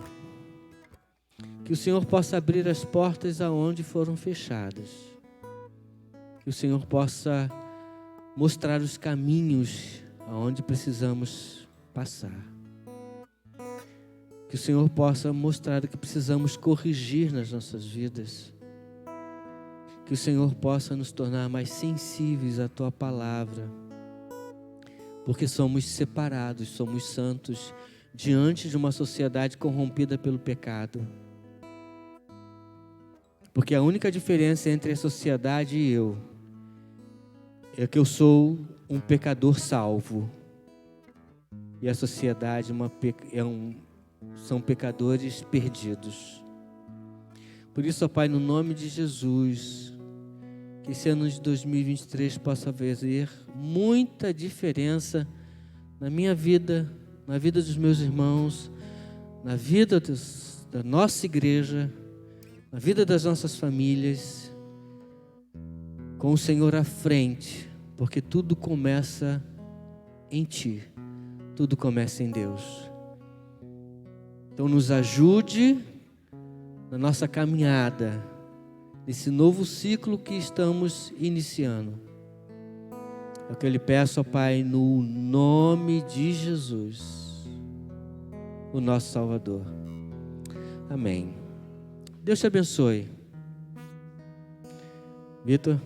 Speaker 3: Que o Senhor possa abrir as portas aonde foram fechadas. Que o Senhor possa mostrar os caminhos aonde precisamos passar. Que o Senhor possa mostrar o que precisamos corrigir nas nossas vidas. Que o Senhor possa nos tornar mais sensíveis à Tua palavra. Porque somos separados, somos santos diante de uma sociedade corrompida pelo pecado. Porque a única diferença entre a sociedade e eu é que eu sou um pecador salvo e a sociedade são pecadores perdidos. Por isso, ó Pai, no nome de Jesus, que esse ano de 2023 possa fazer muita diferença na minha vida, na vida dos meus irmãos, na vida da nossa igreja, na vida das nossas famílias, com o Senhor à frente, porque tudo começa em Ti, tudo começa em Deus. Então nos ajude na nossa caminhada, nesse novo ciclo que estamos iniciando. É o que eu lhe peço, ó Pai, no nome de Jesus, o nosso Salvador. Amém. Deus te abençoe. Vitor.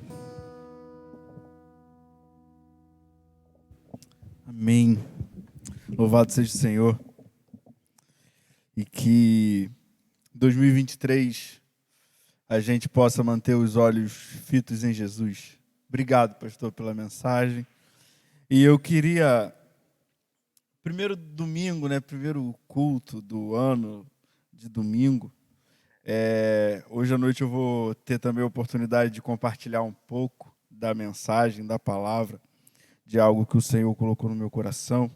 Speaker 1: Amém. Louvado seja o Senhor. E que 2023 a gente possa manter os olhos fitos em Jesus. Obrigado, pastor, pela mensagem. E eu queria, primeiro domingo, primeiro culto do ano de domingo, hoje à noite eu vou ter também a oportunidade de compartilhar um pouco da mensagem, da palavra, de algo que o Senhor colocou no meu coração.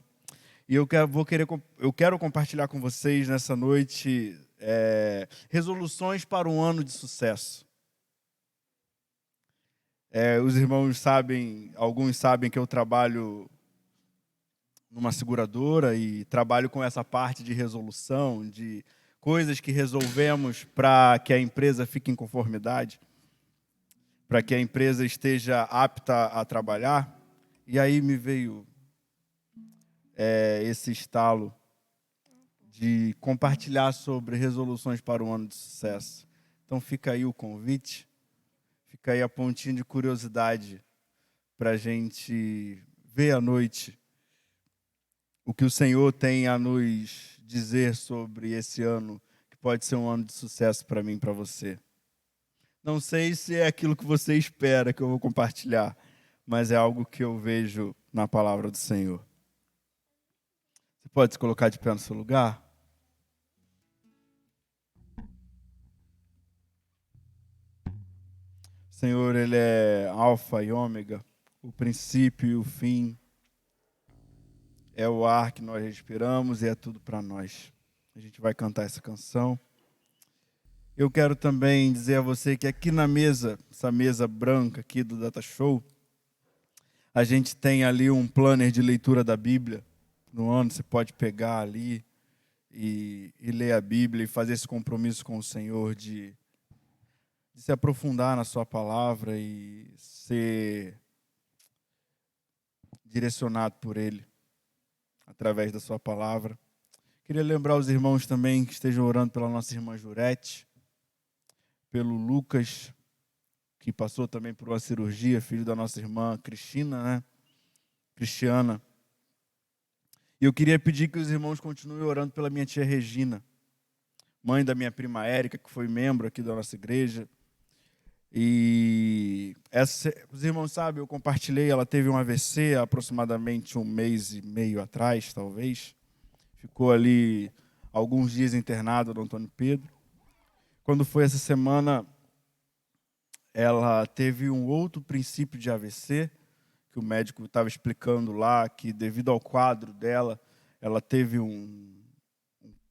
Speaker 1: E eu quero compartilhar com vocês nessa noite resoluções para um ano de sucesso. Os irmãos sabem, alguns sabem que eu trabalho numa seguradora e trabalho com essa parte de resolução, de coisas que resolvemos para que a empresa fique em conformidade, para que a empresa esteja apta a trabalhar. E aí me veio esse estalo de compartilhar sobre resoluções para um ano de sucesso. Então fica aí o convite, fica aí a pontinha de curiosidade para a gente ver à noite o que o Senhor tem a nos dizer sobre esse ano, que pode ser um ano de sucesso para mim e para você. Não sei se é aquilo que você espera que eu vou compartilhar, mas é algo que eu vejo na palavra do Senhor. Você pode se colocar de pé no seu lugar? O Senhor, Ele é alfa e ômega, o princípio e o fim. É o ar que nós respiramos e é tudo para nós. A gente vai cantar essa canção. Eu quero também dizer a você que aqui na mesa, essa mesa branca aqui do Data Show, a gente tem ali um planner de leitura da Bíblia. No ano você pode pegar ali e ler a Bíblia e fazer esse compromisso com o Senhor de se aprofundar na sua palavra e ser direcionado por Ele através da sua palavra. Queria lembrar os irmãos também que estejam orando pela nossa irmã Jurete, pelo Lucas, que passou também por uma cirurgia, filho da nossa irmã Cristiana. E eu queria pedir que os irmãos continuem orando pela minha tia Regina, mãe da minha prima Érica, que foi membro aqui da nossa igreja. E os irmãos sabem, eu compartilhei, ela teve um AVC há aproximadamente 1 mês e meio atrás, talvez. Ficou ali alguns dias internada no Antônio Pedro. Quando foi essa semana, ela teve um outro princípio de AVC, que o médico estava explicando lá, que devido ao quadro dela, ela teve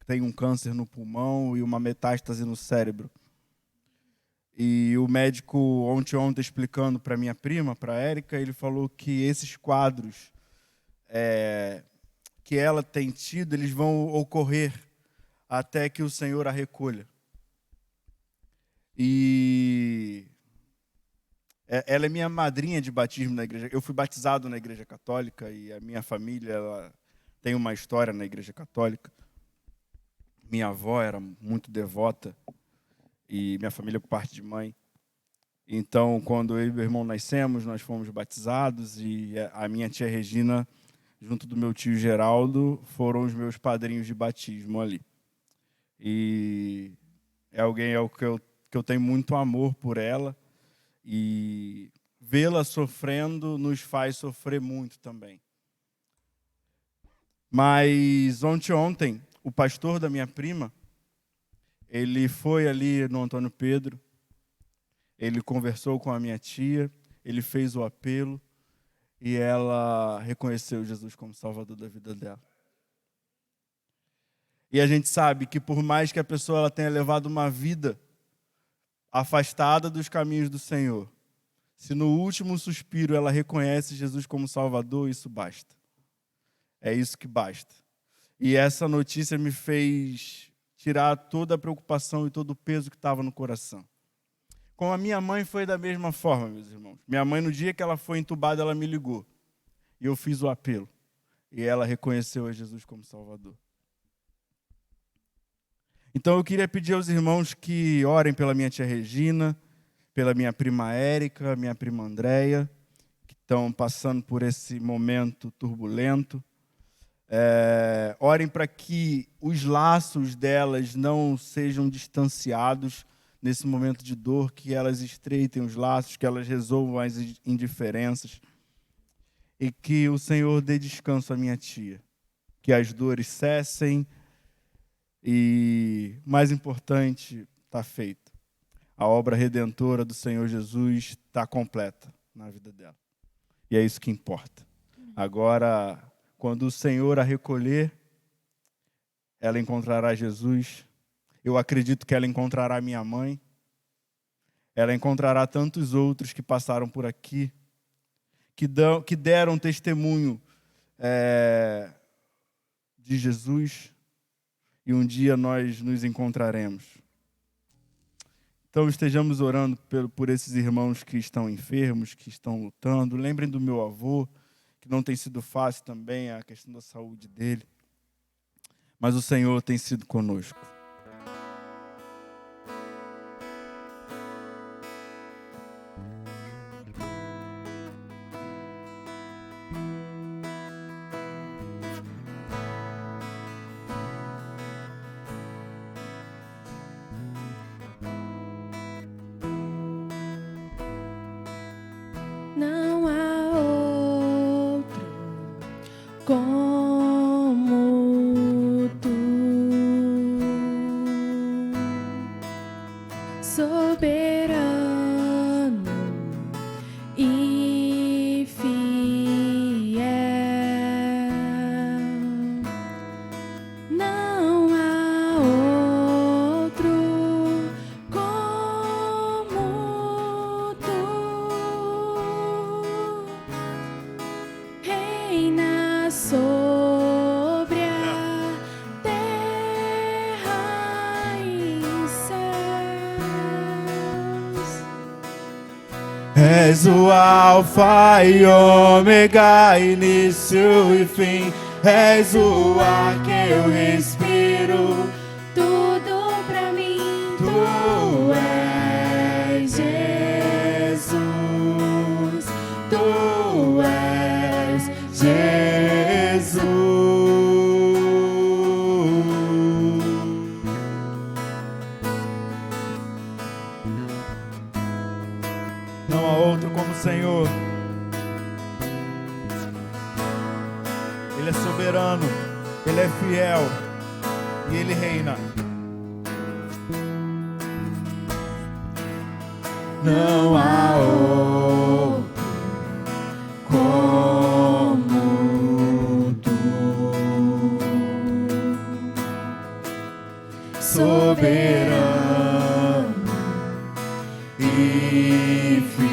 Speaker 1: tem um câncer no pulmão e uma metástase no cérebro. E o médico, ontem explicando para minha prima, para a Érica, ele falou que esses quadros que ela tem tido, eles vão ocorrer até que o Senhor a recolha. E ela é minha madrinha de batismo na igreja. Eu fui batizado na igreja católica e a minha família ela tem uma história na igreja católica. Minha avó era muito devota e minha família por parte de mãe. Então, quando eu e meu irmão nascemos, nós fomos batizados e a minha tia Regina, junto do meu tio Geraldo, foram os meus padrinhos de batismo ali. E é alguém que eu tenho muito amor por ela e vê-la sofrendo nos faz sofrer muito também. Mas ontem, o pastor da minha prima, ele foi ali no Antônio Pedro, ele conversou com a minha tia, ele fez o apelo e ela reconheceu Jesus como Salvador da vida dela. E a gente sabe que por mais que a pessoa ela tenha levado uma vida afastada dos caminhos do Senhor, se no último suspiro ela reconhece Jesus como Salvador, isso basta. É isso que basta. E essa notícia me fez tirar toda a preocupação e todo o peso que estava no coração. Com a minha mãe foi da mesma forma, meus irmãos. Minha mãe, no dia que ela foi entubada, ela me ligou. E eu fiz o apelo. E ela reconheceu a Jesus como Salvador. Então eu queria pedir aos irmãos que orem pela minha tia Regina, pela minha prima Érica, minha prima Andréia, que estão passando por esse momento turbulento. Orem para que os laços delas não sejam distanciados nesse momento de dor, que elas estreitem os laços, que elas resolvam as indiferenças e que o Senhor dê descanso à minha tia, que as dores cessem e, mais importante, está feito. A obra redentora do Senhor Jesus está completa na vida dela. E é isso que importa. Agora, quando o Senhor a recolher, ela encontrará Jesus. Eu acredito que ela encontrará minha mãe. Ela encontrará tantos outros que passaram por aqui, que deram testemunho de Jesus. E um dia nós nos encontraremos. Então estejamos orando por esses irmãos que estão enfermos, que estão lutando. Lembrem do meu avô, que não tem sido fácil também a questão da saúde dele. Mas o Senhor tem sido conosco.
Speaker 4: Não há outro como tu, soberano e fiel. Não há outro como tu, reina sobre a terra e céus.
Speaker 1: És o Alfa e Ômega, início e fim. És o ar que eu respiro.
Speaker 4: Tudo pra mim,
Speaker 1: Tu és Jesus. Tu és Jesus. Não há outro como o Senhor. Ele é soberano, Ele é fiel e Ele reina. Não há outro como tu, soberano e fiel.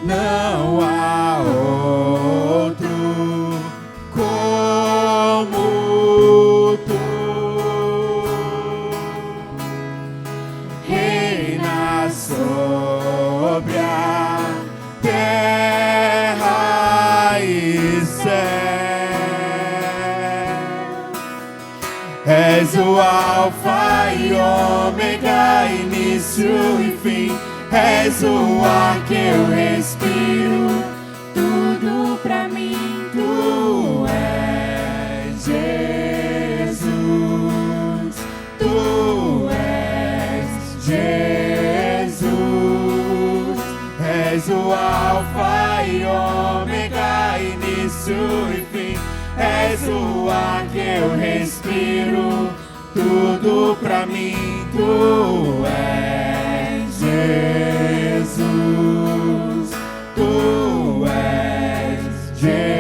Speaker 1: Não há outro como tu, reina sobre a terra e céu. És o Alfa e Ômega, início e fim. És o ar que eu respiro.
Speaker 4: tudo pra mim,
Speaker 1: Tu és Jesus. Tu és Jesus. És o Alfa e Ômega, início e fim. És o ar que eu respiro. Tudo pra mim, Tu és Jesus. Tu és Jesus.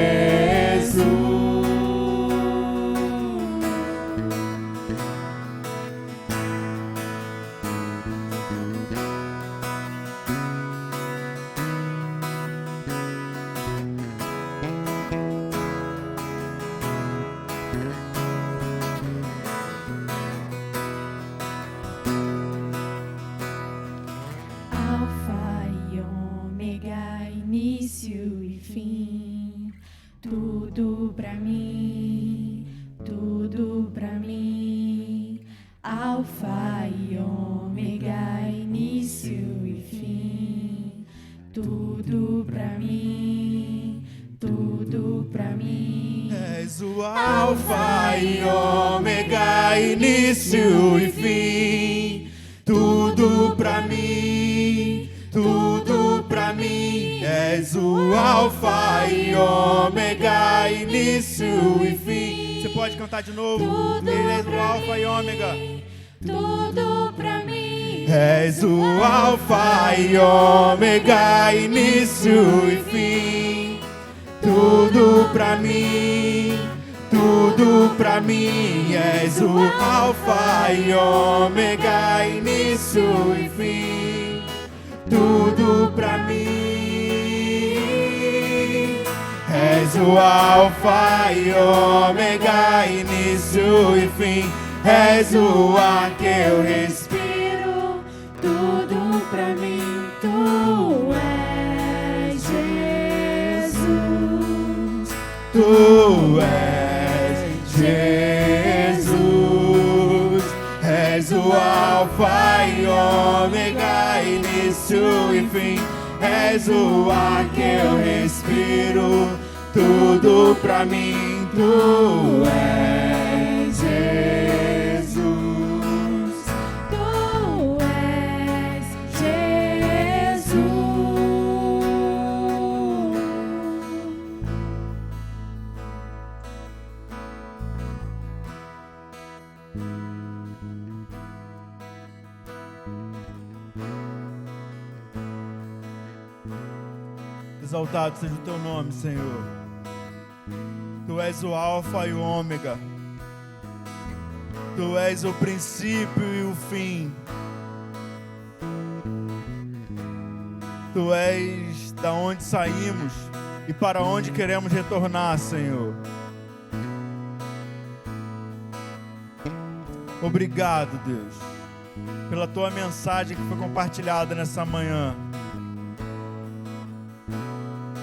Speaker 4: Alfa e Ômega, início e fim. Tudo pra mim, tudo pra mim. Alfa e Ômega, início e fim. tudo pra mim, tudo pra mim.
Speaker 1: És o Alfa e Ômega, início e fim. Tudo pra mim, tudo pra mim. És o Alfa e Ômega, início e fim. Você pode cantar de novo?
Speaker 4: Tudo
Speaker 1: Ele és o
Speaker 4: pra
Speaker 1: Alfa e Ômega.
Speaker 4: Tudo pra mim.
Speaker 1: És o Alfa e Ômega, início e fim. Tudo pra mim, tudo pra mim. És o Alfa e Ômega, início e fim. Tudo pra mim. És o Alfa e Ômega, início e fim. És o ar que eu respiro.
Speaker 4: Tudo pra mim. Tu és Jesus.
Speaker 1: Tu és Jesus. És o Alfa e Ômega, início e fim. És o ar que eu respiro. Tudo pra mim. Tu és Jesus.
Speaker 4: Tu és Jesus.
Speaker 1: Exaltado seja o teu nome, Senhor. Tu és o Alfa e o Ômega. Tu és o princípio e o fim. Tu és da onde saímos e para onde queremos retornar, Senhor. Obrigado, Deus, pela tua mensagem que foi compartilhada nessa manhã.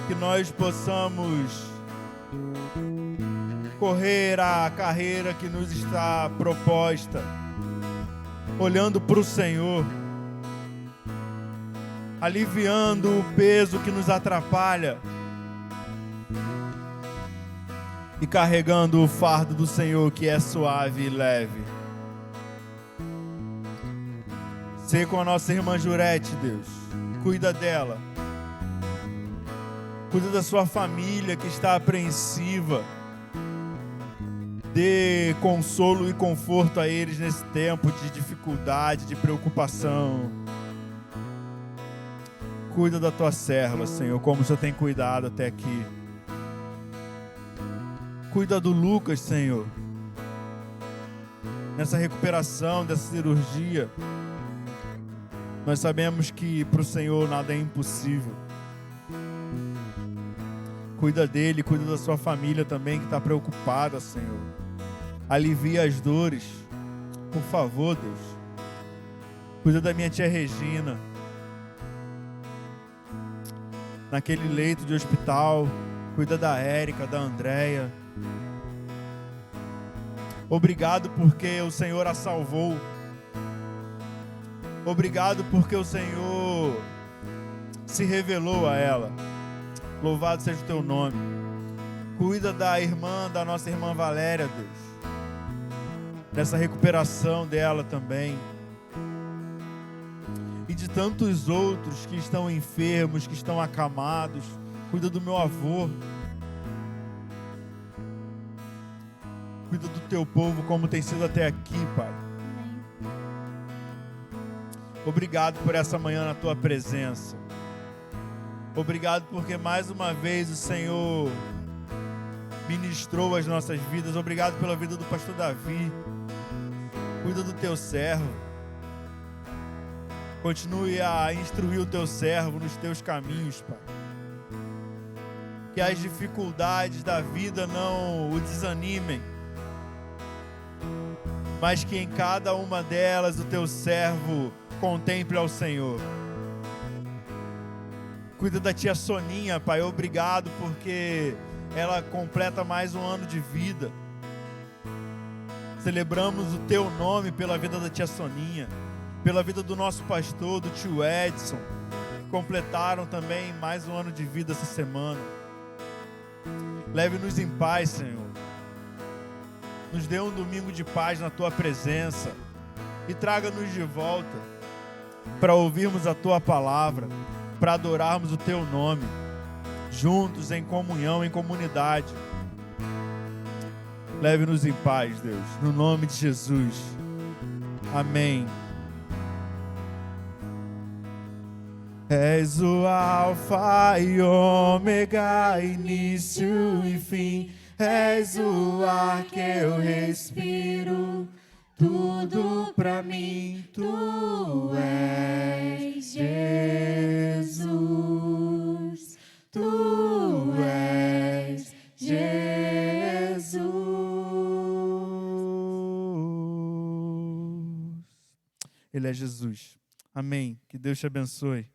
Speaker 1: Que nós possamos correr a carreira que nos está proposta, olhando para o Senhor, aliviando o peso que nos atrapalha e carregando o fardo do Senhor, que é suave e leve. Sê com a nossa irmã Jurete, Deus, cuida dela. Cuida da sua família que está apreensiva. Dê consolo e conforto a eles nesse tempo de dificuldade, de preocupação. Cuida da tua serva, Senhor, como o Senhor tem cuidado até aqui. Cuida do Lucas, Senhor, nessa recuperação, dessa cirurgia. Nós sabemos que para o Senhor nada é impossível. Cuida dele, cuida da sua família também, que está preocupada, Senhor. Alivia as dores, por favor, Deus. Cuida da minha tia Regina, naquele leito de hospital. Cuida da Érica, da Andréia. Obrigado porque o Senhor a salvou. Obrigado porque o Senhor se revelou a ela. Louvado seja o teu nome. Cuida da irmã, da nossa irmã Valéria, Deus. Dessa recuperação dela também. E de tantos outros que estão enfermos, que estão acamados. Cuida do meu avô. Cuida do teu povo como tem sido até aqui, Pai. Obrigado por essa manhã na tua presença. Obrigado porque mais uma vez o Senhor ministrou as nossas vidas. Obrigado pela vida do pastor Davi. Cuida do teu servo. Continue a instruir o teu servo nos teus caminhos, Pai. Que as dificuldades da vida não o desanimem, mas que em cada uma delas o teu servo contemple ao Senhor. Cuida da tia Soninha, Pai. Obrigado porque ela completa mais um ano de vida. Celebramos o teu nome pela vida da tia Soninha, pela vida do nosso pastor, do tio Edson. que completaram também mais um ano de vida essa semana. Leve-nos em paz, Senhor. Nos dê um domingo de paz na Tua presença e traga-nos de volta para ouvirmos a Tua palavra, para adorarmos o Teu nome, juntos, em comunhão, em comunidade. Leve-nos em paz, Deus, no nome de Jesus. Amém. És o Alfa e Ômega, início e fim. És o ar que eu respiro, tudo pra mim. Tu és Jesus, Tu és Jesus. Ele é Jesus. Amém. Que Deus te abençoe.